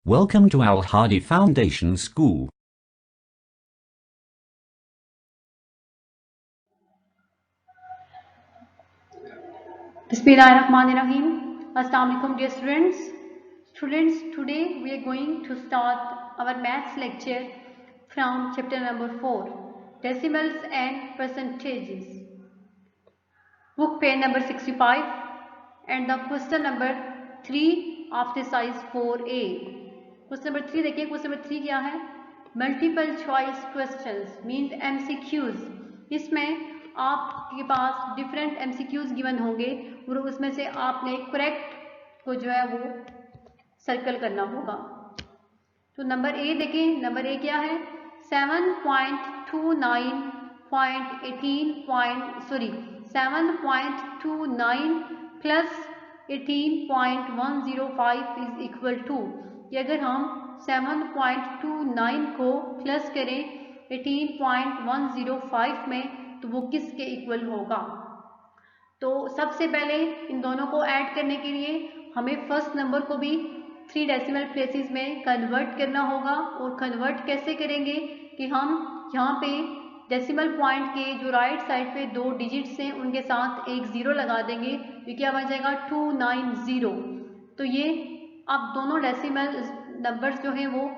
Welcome to Al Hadi Foundation School. Bismillahirrahmanirrahim. Assalamu alaikum dear students. Today we are going to start our maths lecture from chapter number 4, decimals and percentages. Book page number 65 and the question number 3 of the size 4A. Question number 3 देखिए, question number 3 क्या है? Multiple choice questions means MCQs. इसमें आपके पास different MCQs given होंगे और उसमें से आपने करेक्ट को जो है वो सर्कल करना होगा. तो नंबर ए देखें, नंबर ए क्या है? 7.29 प्लस 18.105 इज इक्वल टू, कि अगर हम 7.29 को प्लस करें 18.105 में तो वो किसके इक्वल होगा? तो सबसे पहले इन दोनों को ऐड करने के लिए हमें फर्स्ट नंबर को भी 3 डेसिमल प्लेसेस में कन्वर्ट करना होगा. और कन्वर्ट कैसे करेंगे कि हम यहाँ पे डेसिमल पॉइंट के जो राइट साइड पे 2 डिजिट्स हैं उनके साथ एक ज़ीरो लगा देंगे. ये क्या बन जाएगा? 290. तो ये अब दोनों डेसिमल नंबर्स जो हैं वो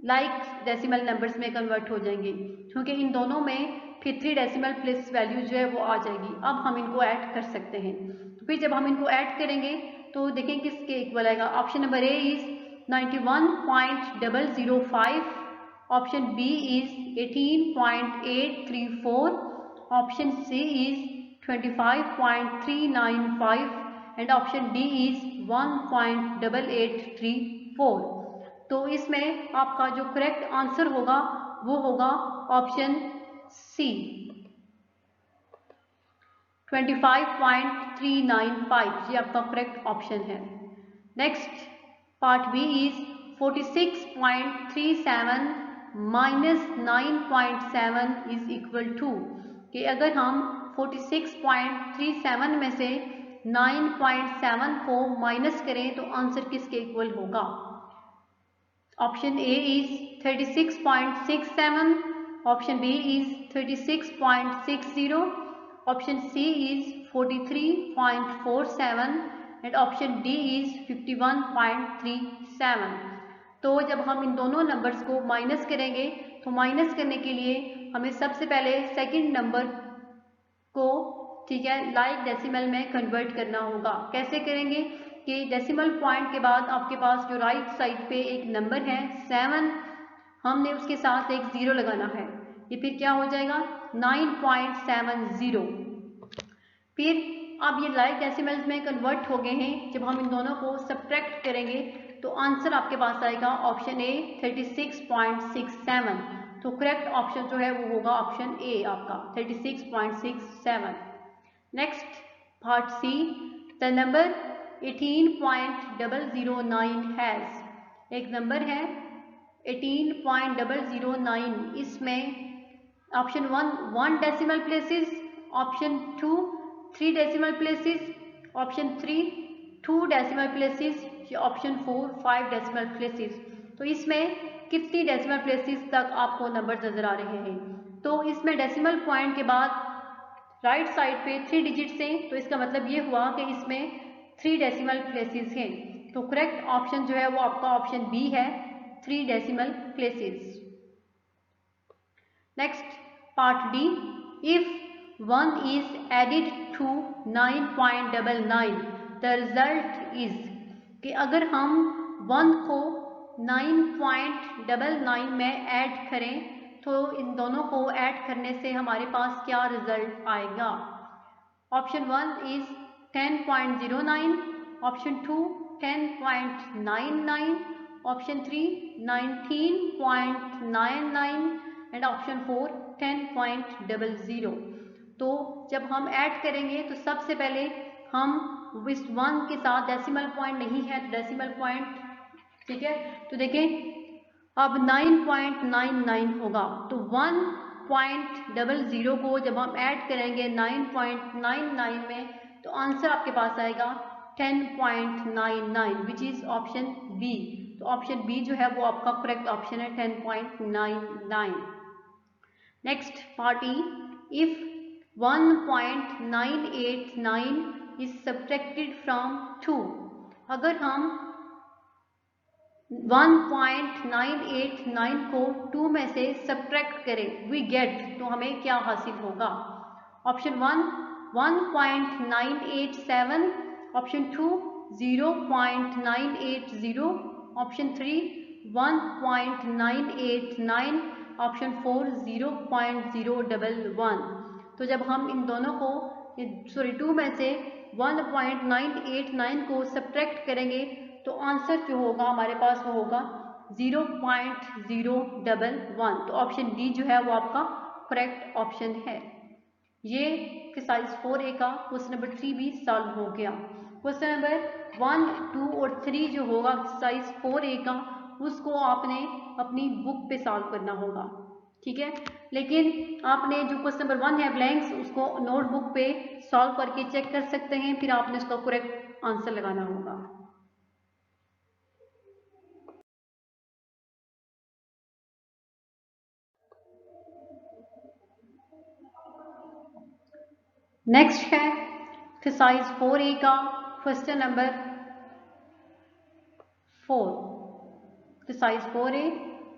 लाइक डेसिमल नंबर्स में कन्वर्ट हो जाएंगे, क्योंकि इन दोनों में फिर 3 डेसिमल प्लेस वैल्यू जो है वो आ जाएगी. अब हम इनको ऐड कर सकते हैं. तो फिर जब हम इनको ऐड करेंगे तो देखें किसके इक्वल आएगा. Option number A is 91.005, option B is 18.834, option C is 25.395 and option D is 1.8834. तो इसमें आपका जो करेक्ट आंसर होगा वो होगा ऑप्शन सी 25.395. ये आपका करेक्ट ऑप्शन है. Next part B is 46.37 minus 9.7 is equal to, कि अगर हम 46.37 में से 9.7 को माइनस करें तो आंसर किसके इक्वल होगा? Option A is 36.67, option B is 36.60, option C is 43.47 and option D is 51.37. तो जब हम इन दोनों नंबर्स को माइनस करेंगे तो माइनस करने के लिए हमें सबसे पहले सेकंड नंबर को, ठीक है, लाइक डेसिमल में कन्वर्ट करना होगा. कैसे करेंगे कि डेसिमल पॉइंट के बाद आपके पास जो राइट साइड पे एक नंबर है 7, हमने उसके साथ एक ज़ीरो लगाना है. ये फिर क्या हो जाएगा? 9.70. फिर अब ये लाइक डेसिमल्स में कन्वर्ट हो गए हैं. जब हम इन दोनों को सब्ट्रैक्ट करेंगे तो आंसर आपके पास आएगा ऑप्शन ए 36.67. तो करेक्ट ऑप्शन जो है वो होगा ऑप्शन ए आपका 36.67. Next part C, the number 18.009 has, एक नंबर है 18.009. इसमें option 1 decimal places, option 2 3 decimal places, option 3 2 decimal places, option 4 5 decimal places. तो इसमें कितनी डेसिमल प्लेसेस तक आपको नंबर नजर आ रहे हैं? तो इसमें डेसिमल पॉइंट के बाद राइट साइड पे 3 डिजिट्स हैं, तो इसका मतलब ये हुआ कि इसमें 3 डेसिमल प्लेसेस हैं. तो करेक्ट ऑप्शन जो है वो आपका ऑप्शन बी है 3 decimal places. Next part D, if 1 is added to 9.99 the result is, कि अगर हम 1 को 9.99 में ऐड करें तो इन दोनों को ऐड करने से हमारे पास क्या रिजल्ट आएगा? Option 1 is 10.09, option 2 10.99, option 3 19.99 and option 4 10.00. तो जब हम ऐड करेंगे तो सबसे पहले हम इस 1 के साथ डेसिमल पॉइंट नहीं है तो डेसिमल पॉइंट, ठीक है, तो देखें अब 9.99 होगा. तो 1.00 को जब हम ऐड करेंगे 9.99 में तो आंसर आपके पास आएगा 10.99 विच इज ऑप्शन बी। तो ऑप्शन बी जो है वो आपका करेक्ट ऑप्शन है 10.99। Next part E, if 1.989 is subtracted from 2, अगर हम 1.989 को 2 में से सब्ट्रैक्ट करें, वी गेट, तो हमें क्या हासिल होगा? Option 1 1.987, option 2 0.980, option 3 1.989, option 4 0.011। तो जब हम इन दोनों को 2 में से 1.989 को सब्ट्रैक्ट करेंगे तो आंसर जो होगा हमारे पास वो होगा 0.011। तो ऑप्शन डी जो है वो आपका करेक्ट ऑप्शन है। ये एक्सरसाइज 4A का क्वेश्चन नंबर 3 भी सॉल्व हो गया। क्वेश्चन नंबर 1, 2 और 3 जो होगा एक्सरसाइज 4A का, उसको आपने अपनी बुक पे सॉल्व करना होगा, ठीक है। लेकिन आपने जो क्वेश्चन नंबर 1 है ब्लैंक्स, उसको नोटबुक पे सॉल्व करके चेक कर सकते हैं, फिर आपने उसका करेक्ट आंसर लगाना होगा। नेक्स्ट है एक्सरसाइज 4A का question number 4। Exercise 4A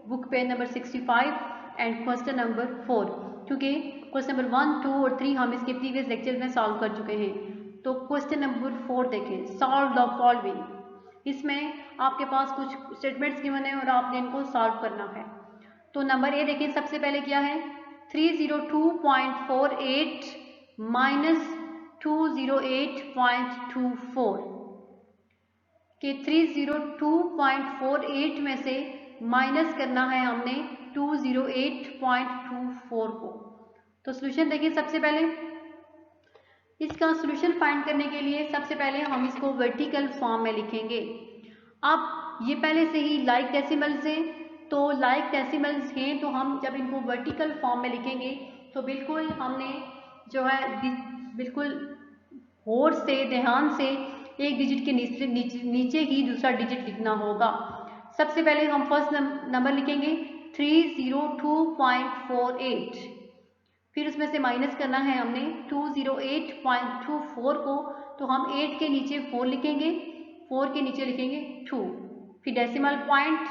book page number 65 and question number 4। क्योंकि क्वेश्चन नंबर 1, 2 और 3 हम इसके प्रीवियस लेक्चर में सॉल्व कर चुके हैं। तो क्वेश्चन नंबर 4 देखें, सॉल्व द फॉलोइंग। इसमें आपके पास कुछ स्टेटमेंट्स गिवन है और आपने इनको सॉल्व करना है। तो नंबर ए देखें, सबसे पहले क्या है, 302.48 माइनस 208.24 के 302.48 में से माइनस करना है हमने 208.24 को। तो सॉल्यूशन देखिए, सबसे पहले इसका सॉल्यूशन फाइंड करने के लिए सबसे पहले हम इसको वर्टिकल फॉर्म में लिखेंगे। अब ये पहले से ही लाइक डेसिमल्स हैं, तो लाइक डेसिमल्स हैं तो हम जब इनको वर्टिकल फॉर्म में लिखेंगे तो बिल्कुल हमने जो है बिल्कुल होड़ से, ध्यान से एक डिजिट के नीचे ही दूसरा डिजिट लिखना होगा। सबसे पहले हम फर्स्ट नंबर लिखेंगे 302.48, फिर उसमें से माइनस करना है हमने 208.24 को, तो हम 8 के नीचे 4 लिखेंगे, 4 के नीचे लिखेंगे 2, फिर डेसिमल पॉइंट,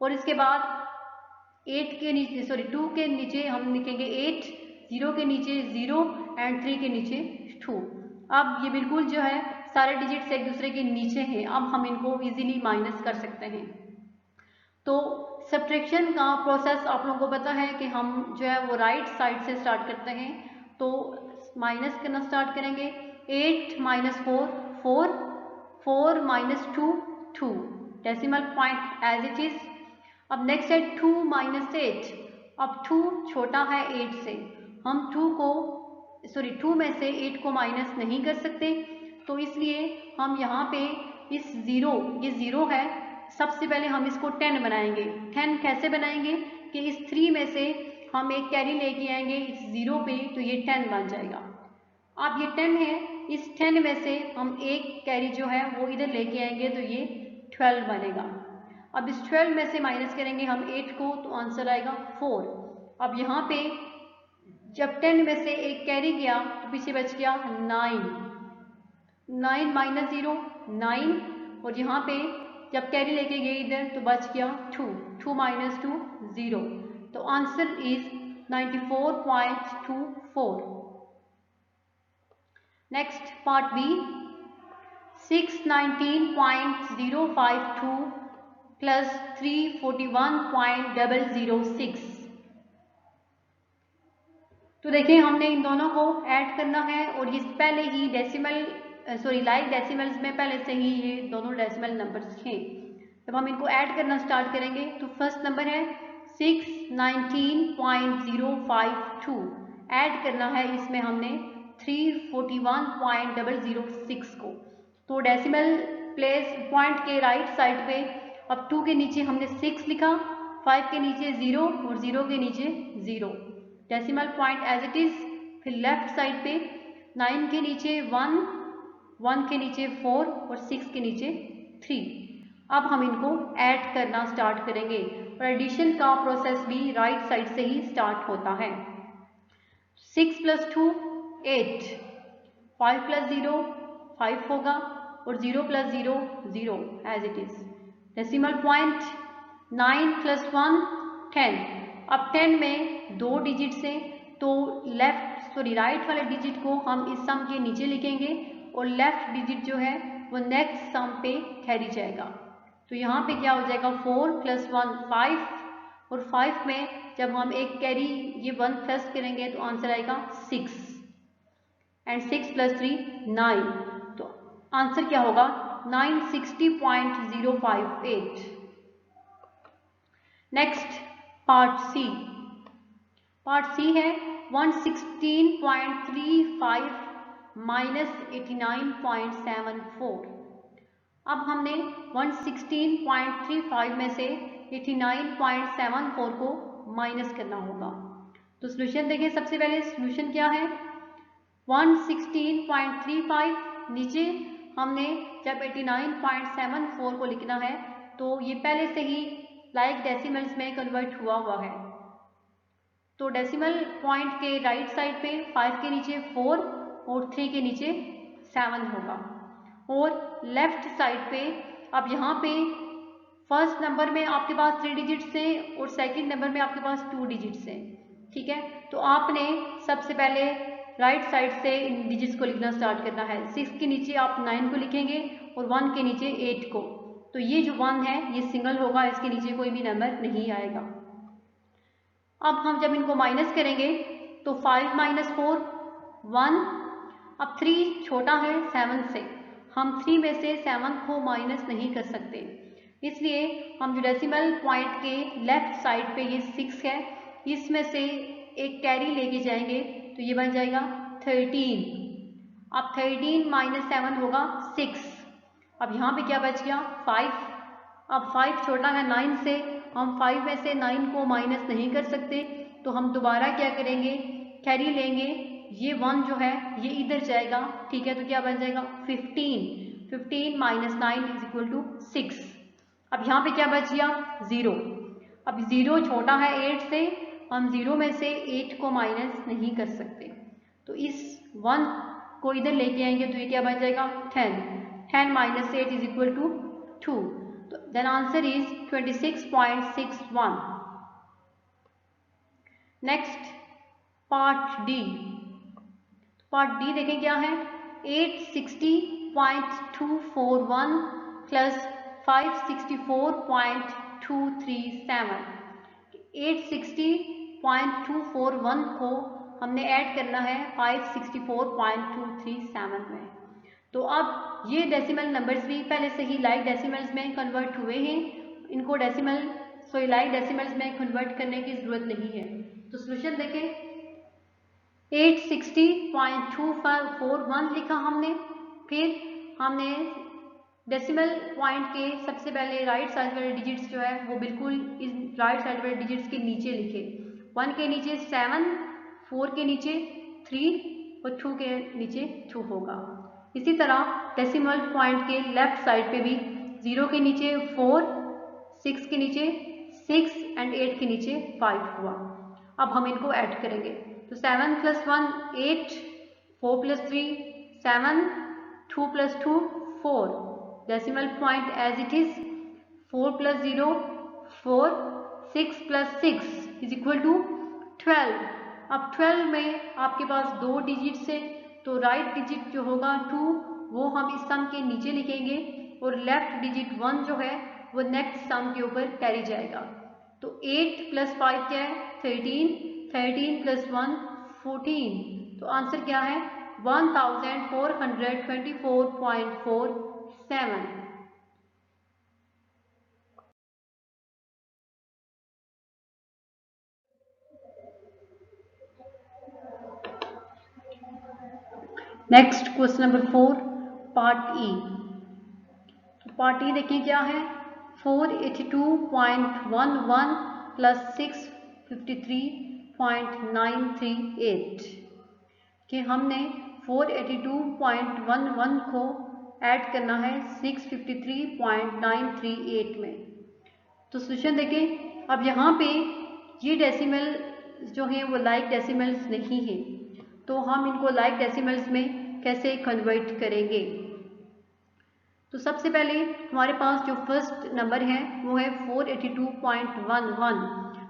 और इसके बाद 2 के नीचे हम लिखेंगे 8, 0 के नीचे 0 एंड 3 के नीचे 2। अब ये बिल्कुल जो है सारे डिजिट्स एक दूसरे के नीचे हैं, अब हम इनको इजीली माइनस कर सकते हैं। तो सब्ट्रैक्शन का प्रोसेस आप लोगों को पता है कि हम जो है वो राइट साइड से स्टार्ट करते हैं, तो माइनस करना स्टार्ट करेंगे। 8 minus 4 4, 4 minus 2 2, decimal point as it is. अब नेक्स्ट है 2 माइनस 8, अब 2 छोटा है 8 से, हम 2 में से 8 को माइनस नहीं कर सकते, तो इसलिए हम यहाँ पे इस ये 0 है, सबसे पहले हम इसको 10 बनाएंगे। 10 कैसे बनाएंगे कि इस 3 में से हम एक कैरी लेके आएंगे इस 0 पे, तो ये 10 बन जाएगा। अब ये 10 है, इस 10 में से हम एक कैरी जो है वो इधर लेके आएंगे, तो ये 12 बनेगा। अब इस 12 में से माइनस करेंगे हम 8 को, तो आंसर आएगा 4। अब यहाँ पे जब 10 में से एक कैरी गया तो पीछे बच गया 9, 9 माइनस 0 9, और यहाँ पे जब कैरी लेके गए इधर तो बच गया 2, 2 माइनस 2 0, तो answer is 94.24। Next part B, 619.052 plus 341.006। तो देखिए हमने इन दोनों को ऐड करना है, और ये पहले ही लाइक डेसिमल्स में पहले से ही ये दोनों डेसिमल नंबर्स हैं। जब हम इनको ऐड करना स्टार्ट करेंगे तो फर्स्ट नंबर है 619.052, ऐड करना है इसमें हमने 341.006 को। तो डेसिमल प्लेस पॉइंट के राइट साइड पे अब 2 के नीचे हमने 6 लिखा, 5 के नीचे 0 और 0 के नीचे 0, decimal point as it is. फिर लेफ्ट साइड पे 9 के नीचे 1, 1 के नीचे 4 और 6 के नीचे 3। अब हम इनको ऐड करना स्टार्ट करेंगे और एडिशन का प्रोसेस भी राइट साइड से ही स्टार्ट होता है। 6 + 2 8, 5 + 0 5 होगा और 0 + 0 0 as it is. Decimal point 9 + 1 10। अब 10 में 2 डिजिट्स हैं तो राइट वाले डिजिट को हम इस सम के नीचे लिखेंगे और लेफ्ट डिजिट जो है वो नेक्स्ट सम पे कैरी जाएगा। तो यहाँ पे क्या हो जाएगा 4 + 1 5 और 5 में जब हम एक कैरी ये 1 प्लस करेंगे तो आंसर आएगा 6 एंड 6 + 3 9। तो आंसर क्या होगा 960.058। Next part C. Part C है 116.35 - 89.74। अब हमने 116.35 में से 89.74 को माइनस करना होगा। तो सोल्यूशन देखें, सबसे पहले सोल्यूशन क्या है 116.35, नीचे हमने जब 89.74 को लिखना है तो ये पहले से ही लाइक डेसिमल्स में कन्वर्ट हुआ है। तो डेसिमल पॉइंट के राइट साइड पे 5 के नीचे 4 और 3 के नीचे 7 होगा और लेफ्ट साइड पे अब यहाँ पे फर्स्ट नंबर में आपके पास 3 डिजिट्स हैं और सेकंड नंबर में आपके पास 2 डिजिट्स हैं। ठीक है, तो आपने सबसे पहले राइट साइड से इन डिजिट्स को लिखना स्टार्ट करना है। 6 के नीचे आप 9 को लिखेंगे और 1 के नीचे 8 को। तो ये जो 1 है ये सिंगल होगा, इसके नीचे कोई भी नंबर नहीं आएगा। अब हम जब इनको माइनस करेंगे तो 5 - 4 1। अब 3 छोटा है 7 से, हम 3 में से 7 को माइनस नहीं कर सकते, इसलिए हम जो डेसिमल पॉइंट के लेफ्ट साइड पे ये 6 है इसमें से एक कैरी लेके जाएंगे तो ये बन जाएगा 13। अब 13 - 7 होगा 6। अब यहाँ पे क्या बच गया 5। अब 5 छोटा है 9 से, हम 5 में से 9 को माइनस नहीं कर सकते, तो हम दोबारा क्या करेंगे कैरी लेंगे, ये 1 जो है ये इधर जाएगा। ठीक है, तो क्या बन जाएगा 15। 15 - 9 = 6। अब यहाँ पे क्या बच गया 0। अब 0 छोटा है 8 से, हम 0 में से 8 को माइनस नहीं कर सकते, तो इस 1 को इधर लेके आएंगे तो ये क्या बन जाएगा 10। 10 - 8 = 2। तो then answer is 26.61। Next part D. Part D देखें क्या है 860.241 + 564.237। 860.241 को हमने ऐड करना है 564.237 में। तो अब ये डेसिमल नंबर्स भी पहले से ही लाइक डेसिमल्स में कन्वर्ट हुए हैं, इनको लाइक डेसिमल्स में कन्वर्ट करने की जरूरत नहीं है। तो सोल्यूशन देखें 860.241 लिखा हमने, फिर हमने डेसिमल पॉइंट के सबसे पहले राइट साइड वाले डिजिट्स जो है वो बिल्कुल इस राइट साइड वाले डिजिट्स के नीचे लिखे। 1 के नीचे 7, 4 के नीचे 3 और 2 के नीचे 2 होगा। इसी तरह डेसिमल पॉइंट के लेफ्ट साइड पे भी 0 के नीचे 4, 6 के नीचे 6 एंड 8 के नीचे 5 हुआ। अब हम इनको ऐड करेंगे तो 7 + 1 8, 4 + 3 7, 2 + 2 4। Decimal point as it is 4 + 0 4, 6 + 6 = 12। अब 12 में आपके पास 2 डिजिट्स है तो राइट डिजिट जो होगा 2 वो हम इस सम के नीचे लिखेंगे और लेफ्ट डिजिट 1 जो है वो नेक्स्ट सम के ऊपर कैरी जाएगा। तो 8 + 5 क्या है 13, 13 + 1 14। तो आंसर क्या है 1424.47। नेक्स्ट क्वेश्चन नंबर 4 पार्ट ई। पार्ट ई देखें क्या है 482.11 + 653.938 कि हमने 482.11 को ऐड करना है 653.938 में। तो सोल्यूशन देखें। अब यहाँ पे ये डेसिमल जो है वो लाइक डेसिमल्स नहीं है, तो हम इनको लाइक डेसिमल्स में कैसे कन्वर्ट करेंगे। तो सबसे पहले हमारे पास जो फर्स्ट नंबर है वो है 482.11।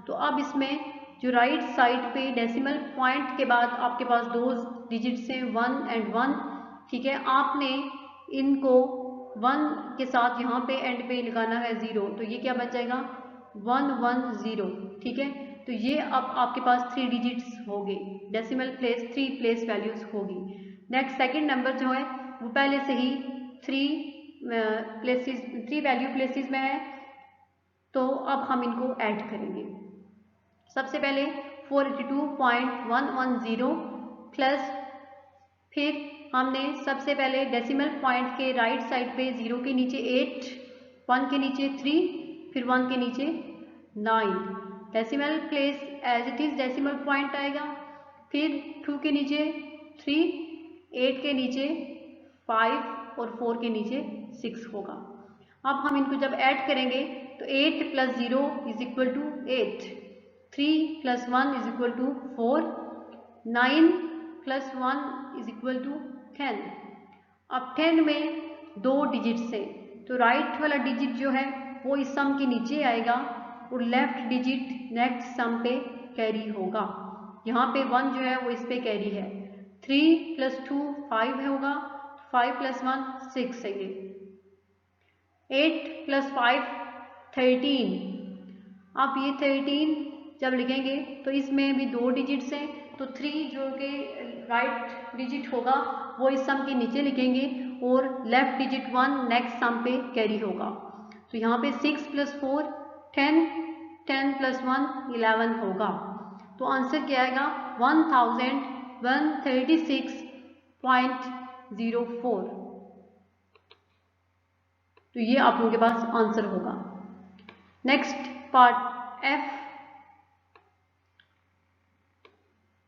तो अब इसमें जो राइट साइड पे डेसिमल पॉइंट के बाद आपके पास दो डिजिट्स हैं 1 and 1, ठीक है। आपने इनको 1 के साथ यहाँ पे एंड पे लगाना है 0, तो ये क्या बन जाएगा 110, ठीक है। तो ये अब आपके पास 3 डिजिट्स होंगे, डेसिमल प्लेस 3 प्लेस वैल्यूज होगी। नेक्स्ट सेकंड नंबर जो है वो पहले से ही 3 वैल्यू प्लेसेस में है, तो अब हम इनको ऐड करेंगे। सबसे पहले 482.110 प्लस, फिर हमने सबसे पहले डेसिमल पॉइंट के राइट साइड पे 0 के नीचे 8, 1 के नीचे 3, फिर 1 के नीचे 9, decimal place as it is decimal point आएगा। फिर 2 के नीचे 3, 8 के नीचे 5 और 4 के नीचे 6 होगा। अब हम इनको जब ऐड करेंगे तो 8 + 0 = 8, 3 + 1 = 4, 9 + 1 = 10। अब 10 में 2 डिजिट्स हैं, तो राइट वाला डिजिट जो है वो इस सम के नीचे आएगा और लेफ्ट डिजिट नेक्स्ट सम पे कैरी होगा। यहाँ पे 1 जो है वो इस पे कैरी है। 3 + 2 5 होगा, 5 + 1 6 है। 8 + 5 13। अब ये 13 जब लिखेंगे तो इसमें भी 2 डिजिट्स हैं, तो 3 जो कि राइट डिजिट होगा वो इस सम के नीचे लिखेंगे और लेफ्ट डिजिट 1 नेक्स्ट सम पे कैरी होगा। तो यहाँ पे 6 + 4 10, 10 + 1 11 होगा। तो आंसर क्या आएगा 1136.04। तो ये आप लोगों के पास आंसर होगा। Next part F,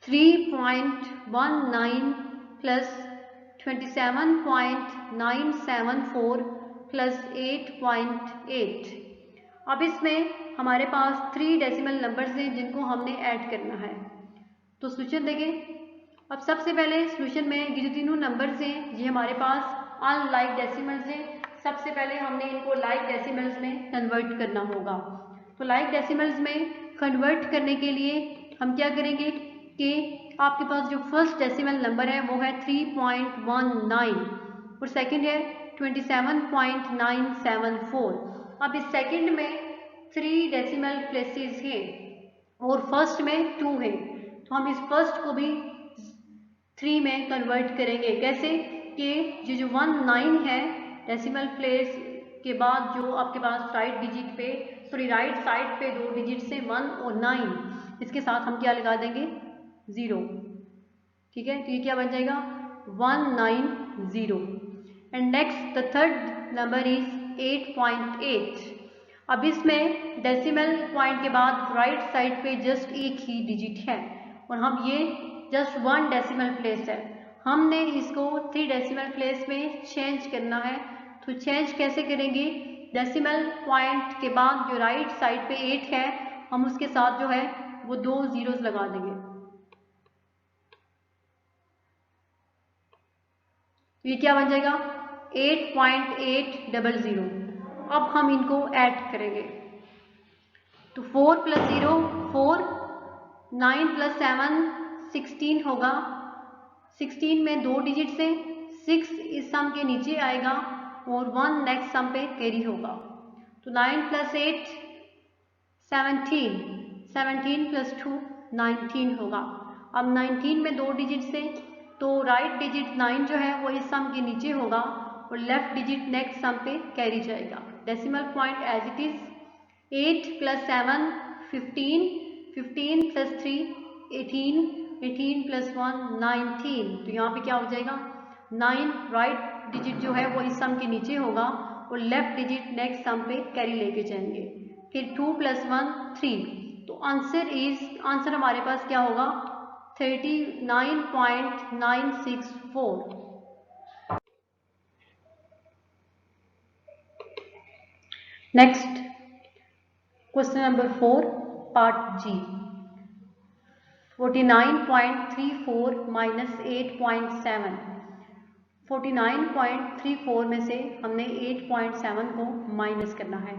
3.19 + 27.974 + 8.8। अब इसमें हमारे पास 3 डेसिमल नंबर्स हैं जिनको हमने ऐड करना है। तो सोल्यूशन देखें। अब सबसे पहले सोल्यूशन में ये जो तीनों नंबर्स हैं ये हमारे पास अनलाइक डेसिमल्स हैं। सबसे पहले हमने इनको लाइक डेसिमल्स में कन्वर्ट करना होगा। तो लाइक डेसिमल्स में कन्वर्ट करने के लिए हम क्या करेंगे कि आपके पास जो फर्स्ट डेसिमल नंबर है वो है 3.19 और सेकंड है 27.974। अब इस सेकंड में 3 डेसिमल प्लेसेस हैं और फर्स्ट में 2 है, तो हम इस फर्स्ट को भी 3 में कन्वर्ट करेंगे। कैसे कि ये जो 19 है डेसिमल प्लेस के बाद जो आपके पास राइट डिजिट पे राइट साइड पे 2 डिजिट से 1 और 9, इसके साथ हम क्या लगा देंगे 0, ठीक है। तो ये क्या बन जाएगा 190। And next the third number is 8.8। अब इसमें डेसिमल पॉइंट के बाद राइट साइड पे जस्ट एक ही डिजिट है और हम ये जस्ट 1 डेसिमल प्लेस है, हमने इसको 3 डेसिमल प्लेस में चेंज करना है। तो चेंज कैसे करेंगे, डेसिमल पॉइंट के बाद जो राइट साइड पे 8 है हम उसके साथ जो है वो 2 जीरोस लगा देंगे। तो ये क्या बन जाएगा 8.800। अब हम इनको ऐड करेंगे। तो 4 + 0 4, 9 + 7 16 होगा। 16 में 2 डिजिट से 6 इस सम के नीचे आएगा और 1 नेक्स्ट सम पे कैरी होगा। तो 9 + 8 17, 17 + 2 19 होगा। अब 19 में 2 डिजिट से तो राइट डिजिट 9 जो है वो इस सम के नीचे होगा और लेफ्ट डिजिट नेक्स्ट सम पे कैरी जाएगा। Decimal point as it is 8 + 7 15, 15 + 3 18, 18 + 1 19। तो यहाँ पे क्या हो जाएगा 9 राइट डिजिट जो है वो इस सम के नीचे होगा और लेफ्ट डिजिट नेक्स्ट सम पे कैरी लेके जाएंगे। फिर 2 + 1 3। तो आंसर हमारे पास क्या होगा 39.964। नेक्स्ट क्वेश्चन नंबर 4 पार्ट जी। 49.34 माइनस 8.7। 49.34 में से हमने 8.7 को माइनस करना है।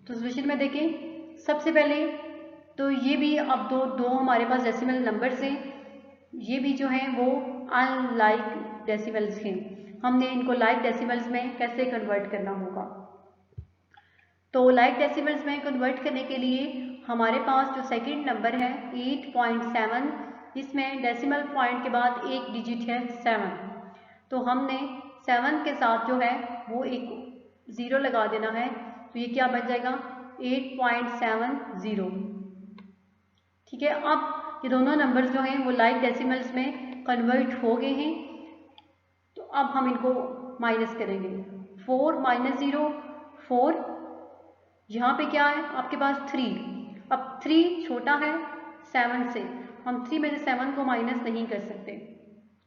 तो सोल्यूशन में देखें, सबसे पहले तो ये भी अब दो हमारे पास डेसिमल नंबर्स हैं, ये भी जो हैं वो अनलाइक डेसिमल्स हैं। हमने इनको लाइक डेसिमल्स में कैसे कन्वर्ट करना होगा। तो लाइक डेसिमल्स में कन्वर्ट करने के लिए हमारे पास जो सेकंड नंबर है 8.7, इसमें डेसिमल पॉइंट के बाद एक डिजिट है 7। तो हमने 7 के साथ जो है वो एक 0 लगा देना है। तो ये क्या बन जाएगा 8.70। ठीक है, अब ये दोनों नंबर्स जो हैं वो लाइक डेसिमल्स में कन्वर्ट हो गए हैं। तो अब हम इनको माइनस करेंगे। 4 माइनस 0 4, यहाँ पे क्या है आपके पास 3। अब 3 छोटा है 7 से, हम 3 में से 7 को माइनस नहीं कर सकते।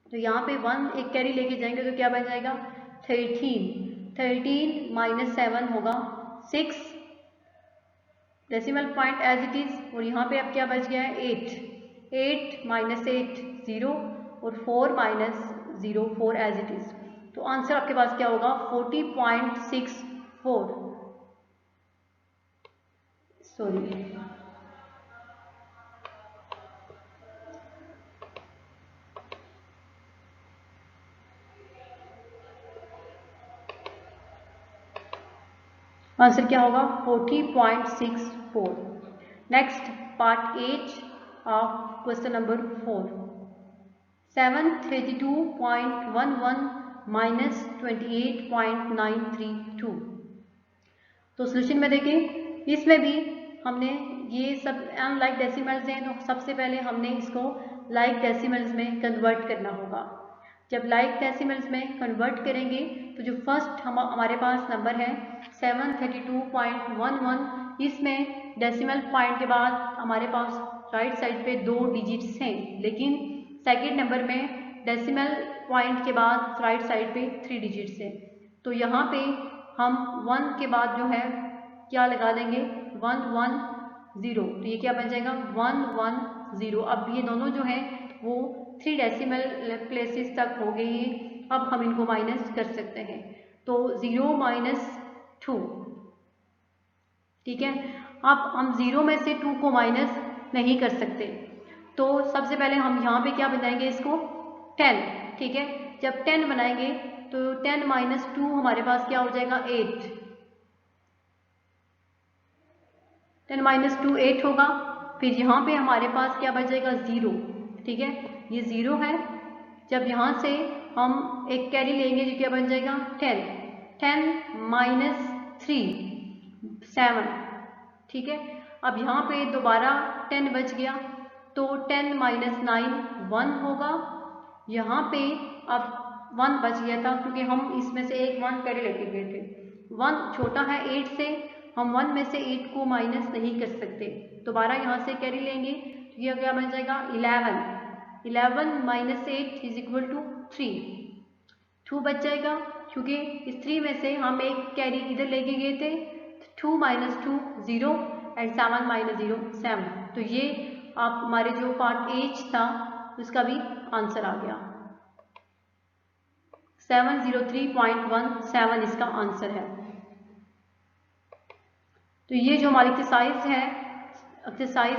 तो यहाँ पे 1 एक कैरी लेके जाएंगे तो क्या बन जाएगा 13 माइनस 7 होगा 6, decimal point as it is. और यहाँ पे अब क्या बच गया है 8 माइनस 8 0 और 4 माइनस 0 4 एज इट इज। तो आंसर आपके पास क्या होगा 40.64। सॉरी, आंसर क्या होगा 40.64। Next part H of question number 4। 732.11 minus 28.932। तो सोल्यूशन में देखें, इसमें भी हमने ये सब अनलाइक डेसिमल्स हैं, तो सबसे पहले हमने इसको लाइक डेसिमल्स में कन्वर्ट करना होगा। जब लाइक डेसिमल्स में कन्वर्ट करेंगे तो जो फर्स्ट हमारे पास नंबर है 732.11, इसमें डेसिमल पॉइंट के बाद हमारे पास राइट साइड पे 2 डिजिट्स हैं, लेकिन सेकेंड नंबर में डेसिमल पॉइंट के बाद राइट साइड पे 3 डिजिट्स हैं। तो यहाँ पे हम 1 के बाद जो है क्या लगा देंगे 110। तो ये क्या बन जाएगा 110। अब ये दोनों जो हैं वो 3 डेसिमल प्लेसेस तक हो गए हैं। अब हम इनको माइनस कर सकते हैं। तो 0 माइनस 2, ठीक है। अब हम 0 में से 2 को माइनस नहीं कर सकते, तो सबसे पहले हम यहाँ पे क्या बनाएंगे इसको 10, ठीक है। जब 10 बनाएंगे तो 10 माइनस 2 हमारे पास क्या हो जाएगा 8। 10 माइनस 2 8 होगा। फिर यहाँ पे हमारे पास क्या बचेगा 0, ठीक है, ये 0 है। जब यहाँ से हम एक कैरी लेंगे जो क्या बन जाएगा 10। 10 माइनस 3 7, ठीक है। अब यहाँ पे दोबारा 10 बच गया, तो 10 माइनस 9 1 होगा। यहाँ पे अब 1 बच गया था क्योंकि हम इसमें से एक 1 कैरी लेके गए थे। 1 छोटा है 8 से, हम 1 में से 8 को माइनस नहीं कर सकते। दोबारा यहाँ से कैरी लेंगे तो ये क्या बन जाएगा 11। 11 माइनस 8 इज इक्वल टू 3। 2 बच जाएगा क्योंकि इस 3 में से हम एक कैरी इधर लेके गए थे। 2 माइनस 2 0 एंड 7 माइनस 0 7। तो ये आप हमारे जो पार्ट एच था उसका भी आंसर आ गया। 703.17 इसका आंसर है। तो ये जो हमारी एक्सरसाइज है, एक्सरसाइज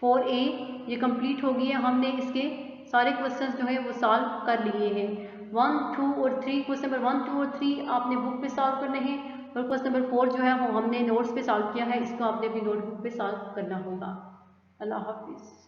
4A, ये कंप्लीट हो गई है। हमने इसके सारे क्वेश्चंस जो है वो सॉल्व कर लिए हैं। 1, 2 और 3, क्वेश्चन नंबर 1, 2 और 3 आपने बुक पे सॉल्व करने हैं, और क्वेश्चन नंबर 4 जो है वो हमने नोट्स पे सॉल्व किया है, इसको आपने अपनी नोटबुक पे सॉल्व करना होगा। अल्लाह हाफिज़।